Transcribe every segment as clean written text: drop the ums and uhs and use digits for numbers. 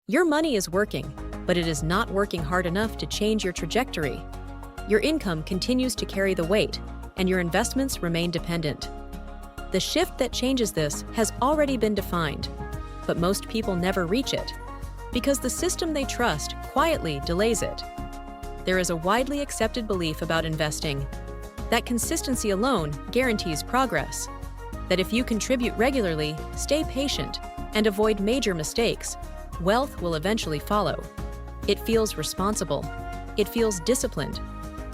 Your money is working, but it is not working hard enough to change your trajectory. Your income continues to carry the weight, and your investments remain dependent. The shift that changes this has already been defined, but most people never reach it because the system they trust quietly delays it. There is a widely accepted belief about investing that consistency alone guarantees progress, that if you contribute regularly, stay patient, and avoid major mistakes, wealth will eventually follow. It feels responsible. It feels disciplined.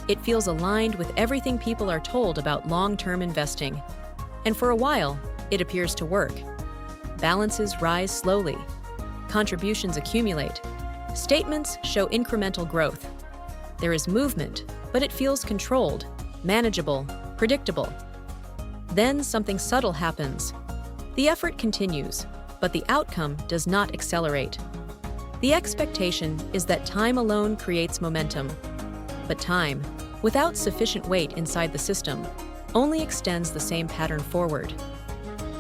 It feels aligned with everything people are told about long-term investing. And for a while, it appears to work. Balances rise slowly. Contributions accumulate. Statements show incremental growth. There is movement, but it feels controlled, manageable, predictable. Then something subtle happens. The effort continues, but the outcome does not accelerate. The expectation is that time alone creates momentum. But time, without sufficient weight inside the system, only extends the same pattern forward.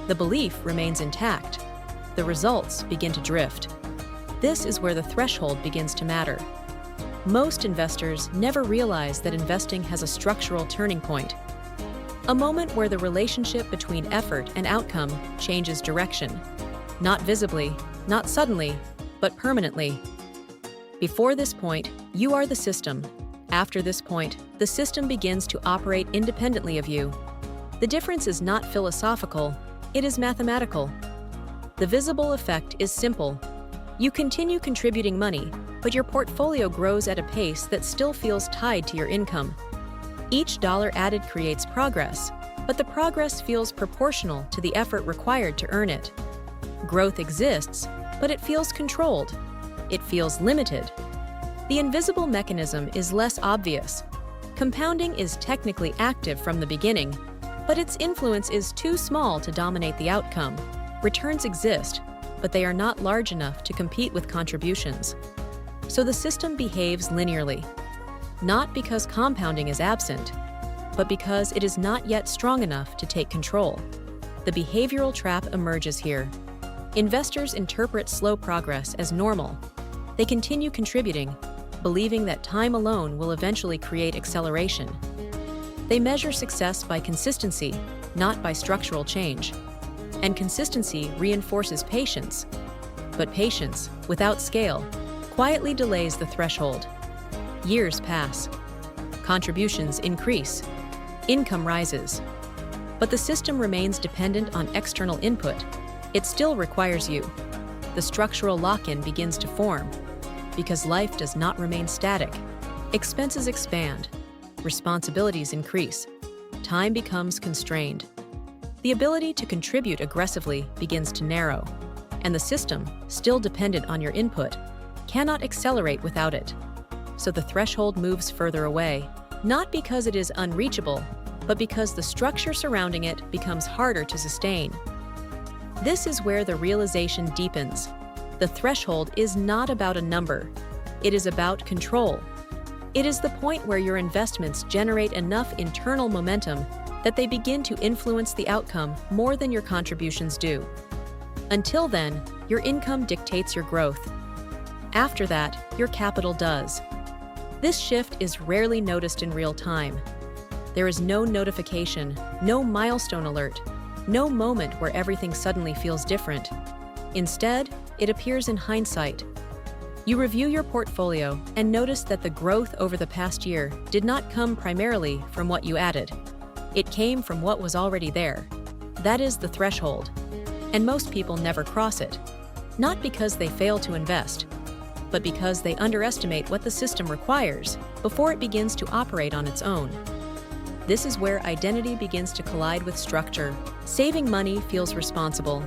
The belief remains intact. The results begin to drift. This is where the threshold begins to matter. Most investors never realize that investing has a structural turning point, a moment where the relationship between effort and outcome changes direction, not visibly, not suddenly, but permanently. Before this point, you are the system. After this point, the system begins to operate independently of you. The difference is not philosophical, it is mathematical. The visible effect is simple. You continue contributing money, but your portfolio grows at a pace that still feels tied to your income. Each dollar added creates progress, but the progress feels proportional to the effort required to earn it. Growth exists, but it feels controlled. It feels limited. The invisible mechanism is less obvious. Compounding is technically active from the beginning, but its influence is too small to dominate the outcome. Returns exist, but they are not large enough to compete with contributions. So the system behaves linearly, not because compounding is absent, but because it is not yet strong enough to take control. The behavioral trap emerges here. Investors interpret slow progress as normal. They continue contributing, believing that time alone will eventually create acceleration. They measure success by consistency, not by structural change. And consistency reinforces patience. But patience, without scale, quietly delays the threshold. Years pass. Contributions increase. Income rises. But the system remains dependent on external input. It still requires you. The structural lock-in begins to form, because life does not remain static. Expenses expand. Responsibilities increase. Time becomes constrained. The ability to contribute aggressively begins to narrow, and the system, still dependent on your input, cannot accelerate without it. So the threshold moves further away, not because it is unreachable, but because the structure surrounding it becomes harder to sustain. This is where the realization deepens. The threshold is not about a number. It is about control. It is the point where your investments generate enough internal momentum that they begin to influence the outcome more than your contributions do. Until then, your income dictates your growth. After that, your capital does. This shift is rarely noticed in real time. There is no notification, no milestone alert, no moment where everything suddenly feels different. Instead, it appears in hindsight. You review your portfolio and notice that the growth over the past year did not come primarily from what you added. It came from what was already there. That is the threshold. And most people never cross it. Not because they fail to invest, but because they underestimate what the system requires before it begins to operate on its own. This is where identity begins to collide with structure. Saving money feels responsible.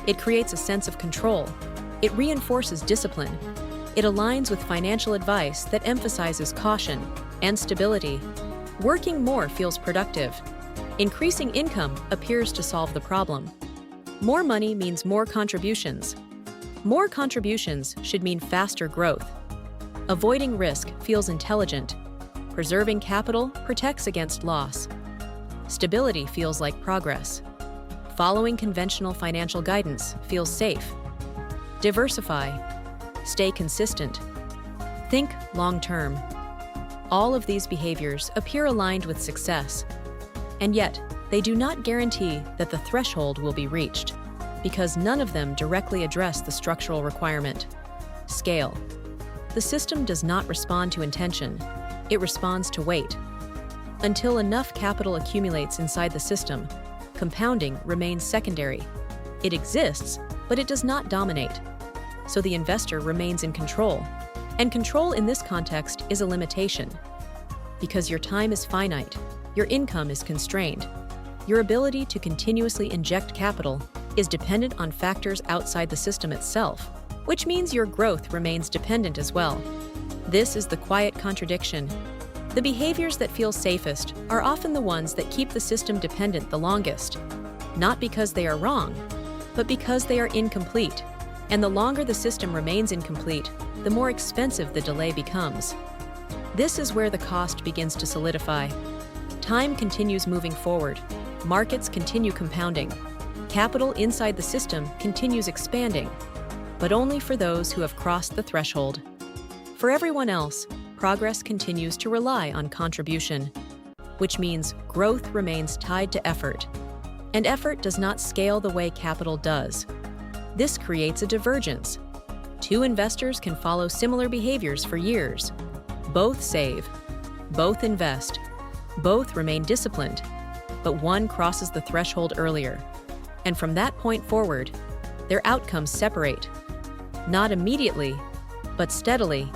It creates a sense of control. It reinforces discipline. It aligns with financial advice that emphasizes caution and stability. Working more feels productive. Increasing income appears to solve the problem. More money means more contributions. More contributions should mean faster growth. Avoiding risk feels intelligent. Preserving capital protects against loss. Stability feels like progress. Following conventional financial guidance feels safe. Diversify. Stay consistent. Think long-term. All of these behaviors appear aligned with success, and yet they do not guarantee that the threshold will be reached, because none of them directly address the structural requirement: scale. The system does not respond to intention, it responds to weight. Until enough capital accumulates inside the system, compounding remains secondary. It exists, but it does not dominate. So the investor remains in control. And control in this context is a limitation. Because your time is finite, your income is constrained. Your ability to continuously inject capital is dependent on factors outside the system itself, which means your growth remains dependent as well. This is the quiet contradiction. The behaviors that feel safest are often the ones that keep the system dependent the longest, not because they are wrong, but because they are incomplete. And the longer the system remains incomplete, the more expensive the delay becomes. This is where the cost begins to solidify. Time continues moving forward, markets continue compounding, capital inside the system continues expanding, but only for those who have crossed the threshold. For everyone else, progress continues to rely on contribution, which means growth remains tied to effort. And effort does not scale the way capital does. This creates a divergence. Two investors can follow similar behaviors for years. Both save, both invest, both remain disciplined, but one crosses the threshold earlier. And from that point forward, their outcomes separate. Not immediately, but steadily.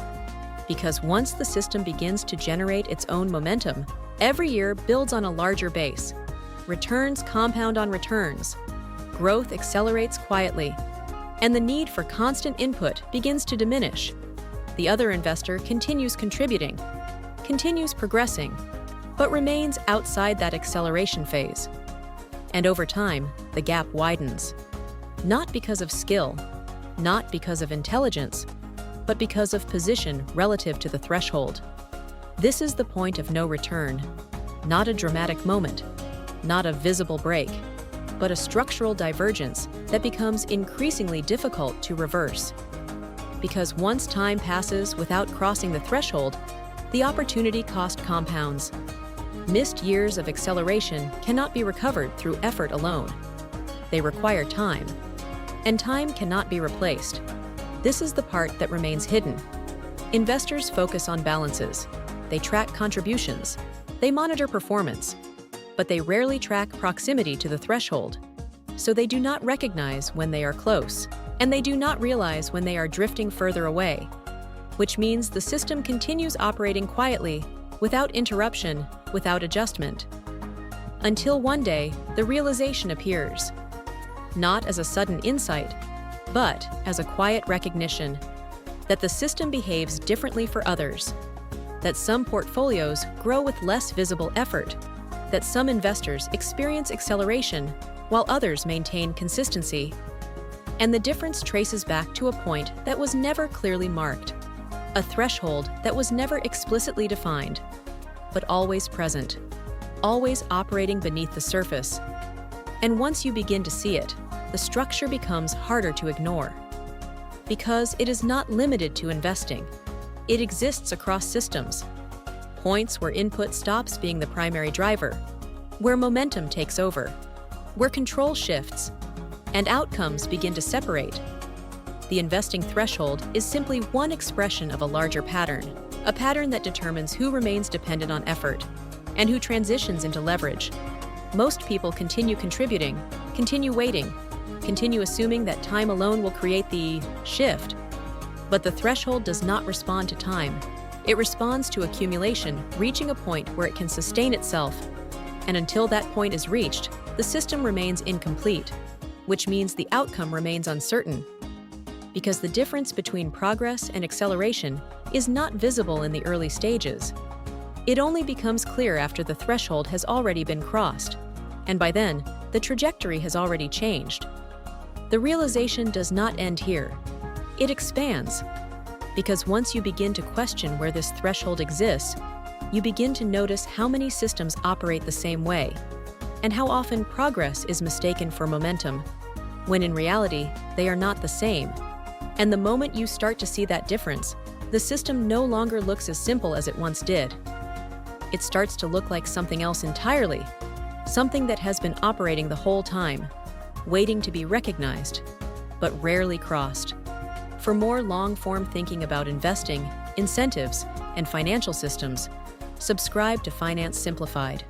Because once the system begins to generate its own momentum, every year builds on a larger base. Returns compound on returns. Growth accelerates quietly, and the need for constant input begins to diminish. The other investor continues contributing, continues progressing, but remains outside that acceleration phase. And over time, the gap widens. Not because of skill, not because of intelligence, but because of position relative to the threshold. This is the point of no return, not a dramatic moment, not a visible break, but a structural divergence that becomes increasingly difficult to reverse. Because once time passes without crossing the threshold, the opportunity cost compounds. Missed years of acceleration cannot be recovered through effort alone. They require time, and time cannot be replaced. This is the part that remains hidden. Investors focus on balances. They track contributions. They monitor performance. But they rarely track proximity to the threshold. So they do not recognize when they are close, and they do not realize when they are drifting further away, which means the system continues operating quietly, without interruption, without adjustment. Until one day, the realization appears. Not as a sudden insight, but as a quiet recognition that the system behaves differently for others, that some portfolios grow with less visible effort, that some investors experience acceleration while others maintain consistency. And the difference traces back to a point that was never clearly marked, a threshold that was never explicitly defined, but always present, always operating beneath the surface. And once you begin to see it, the structure becomes harder to ignore. Because it is not limited to investing. It exists across systems. Points where input stops being the primary driver, where momentum takes over, where control shifts, and outcomes begin to separate. The investing threshold is simply one expression of a larger pattern, a pattern that determines who remains dependent on effort and who transitions into leverage. Most people continue contributing, continue waiting, continue assuming that time alone will create the shift. But the threshold does not respond to time. It responds to accumulation, reaching a point where it can sustain itself. And until that point is reached, the system remains incomplete, which means the outcome remains uncertain. Because the difference between progress and acceleration is not visible in the early stages. It only becomes clear after the threshold has already been crossed. And by then, the trajectory has already changed. The realization does not end here. It expands. Because once you begin to question where this threshold exists, you begin to notice how many systems operate the same way, and how often progress is mistaken for momentum, when in reality, they are not the same. And the moment you start to see that difference, the system no longer looks as simple as it once did. It starts to look like something else entirely, something that has been operating the whole time, waiting to be recognized, but rarely crossed. For more long-form thinking about investing, incentives, and financial systems, subscribe to Finance Simplified.